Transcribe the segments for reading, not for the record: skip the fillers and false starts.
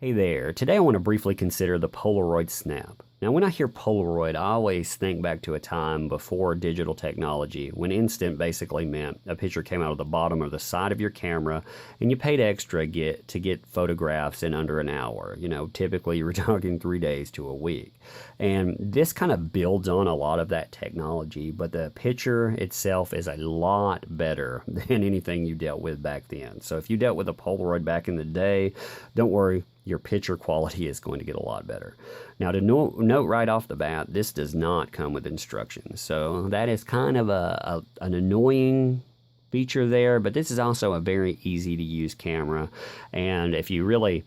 Hey there. Today I want to briefly consider the Polaroid Snap. Now, when I hear Polaroid, I always think back to a time before digital technology when instant basically meant a picture came out of the bottom or the side of your camera and you paid extra to get photographs in under an hour. Typically you were talking 3 days to a week. And this kind of builds on a lot of that technology, but the picture itself is a lot better than anything you dealt with back then. So if you dealt with a Polaroid back in the day, don't worry, your picture quality is going to get a lot better. Now, to note right off the bat, this does not come with instructions. So that is kind of an annoying feature there, but this is also a very easy to use camera. And if you really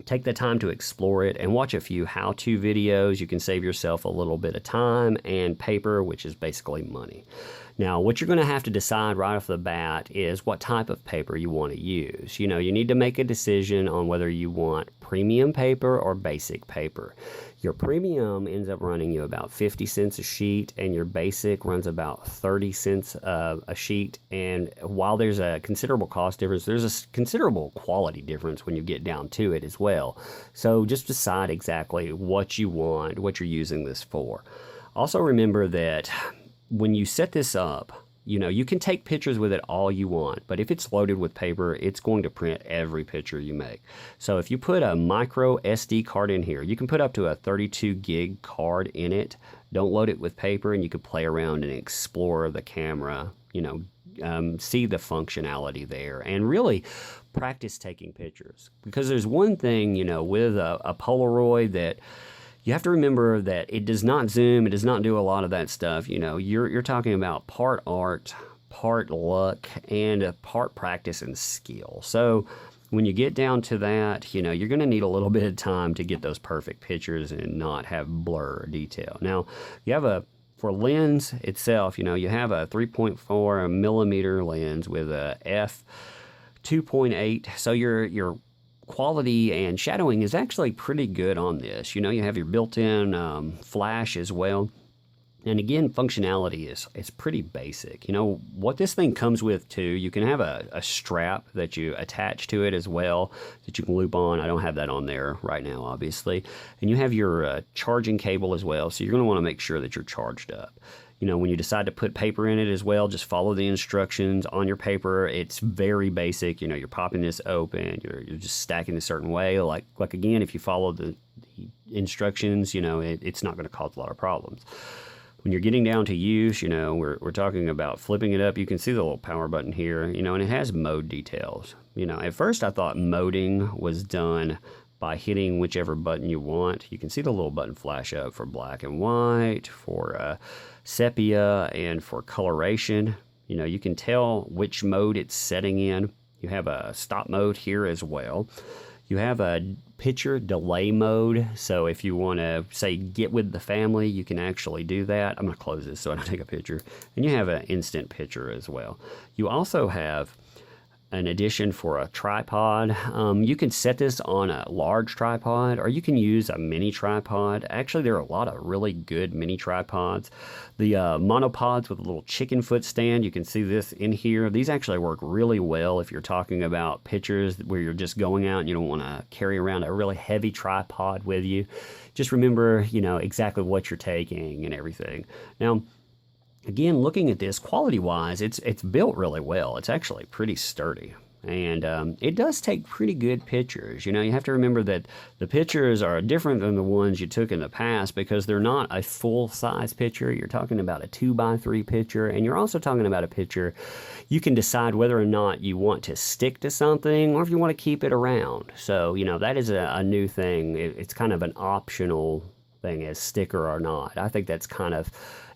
take the time to explore it and watch a few how-to videos, you can save yourself a little bit of time and paper, which is basically money. Now, what you're going to have to decide right off the bat is what type of paper you want to use. You need to make a decision on whether you want premium paper or basic paper. Your premium ends up running you about 50 cents a sheet, and your basic runs about 30 cents a sheet. And while there's a considerable cost difference, there's a considerable quality difference when you get down to it as well. So just decide exactly what you want, what you're using this for. Also remember that when you set this up, you can take pictures with it all you want, but if it's loaded with paper, it's going to print every picture you make. So if you put a micro SD card in here, you can put up to a 32 gig card in it. Don't load it with paper, and you can play around and explore the camera, see the functionality there, and really practice taking pictures. Because there's one thing, with a Polaroid that you have to remember that it does not zoom. It does not do a lot of that stuff. You're talking about part art, part luck, and a part practice and skill. So when you get down to that, you're going to need a little bit of time to get those perfect pictures and not have blur or detail. Now, for lens itself, you have a 3.4 millimeter lens with a f 2.8. So your quality and shadowing is actually pretty good on this. You have your built-in flash as well. And again, functionality is pretty basic. What this thing comes with too, you can have a strap that you attach to it as well that you can loop on. I don't have that on there right now, obviously. And you have your charging cable as well, so you're going to want to make sure that you're charged up. When you decide to put paper in it as well, just follow the instructions on your paper. It's very basic. You're popping this open. You're just stacking a certain way. Like again, if you follow the instructions, it's not going to cause a lot of problems. When you're getting down to use, we're talking about flipping it up. You can see the little power button here, and it has mode details. At first I thought moding was done by hitting whichever button you want. You can see the little button flash up for black and white, for sepia, and for coloration. You can tell which mode it's setting in. You have a stop mode here as well. You have a picture delay mode, so if you want to, say, get with the family, you can actually do that. I'm going to close this so I don't take a picture. And you have an instant picture as well. You also have an addition for a tripod. You can set this on a large tripod, or you can use a mini tripod. Actually, there are a lot of really good mini tripods. The monopods with a little chicken foot stand, you can see this in here. These actually work really well if you're talking about pictures where you're just going out and you don't want to carry around a really heavy tripod with you. Just remember, exactly what you're taking and everything. Now, again, looking at this quality-wise, it's built really well. It's actually pretty sturdy, and it does take pretty good pictures. You have to remember that the pictures are different than the ones you took in the past because they're not a full-size picture. You're talking about a 2x3 picture, and you're also talking about a picture you can decide whether or not you want to stick to something or if you want to keep it around. So, that is a new thing. It's kind of an optional thing as sticker or not. I think that's kind of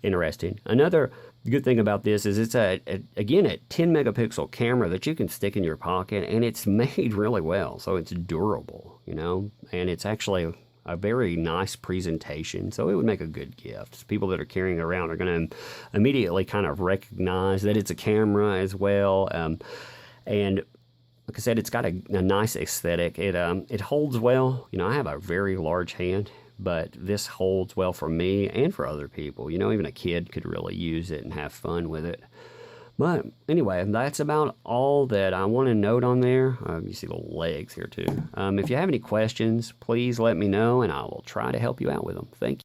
interesting. Another good thing about this is it's again a 10 megapixel camera that you can stick in your pocket, and it's made really well, so it's durable, and it's actually a very nice presentation, so it would make a good gift. People that are carrying around are going to immediately kind of recognize that it's a camera as well, and like I said, it's got a nice aesthetic. It holds well. I have a very large hand, but this holds well for me and for other people. Even a kid could really use it and have fun with it. But anyway, that's about all that I want to note on there. You see the legs here too. If you have any questions, please let me know and I will try to help you out with them. Thank you.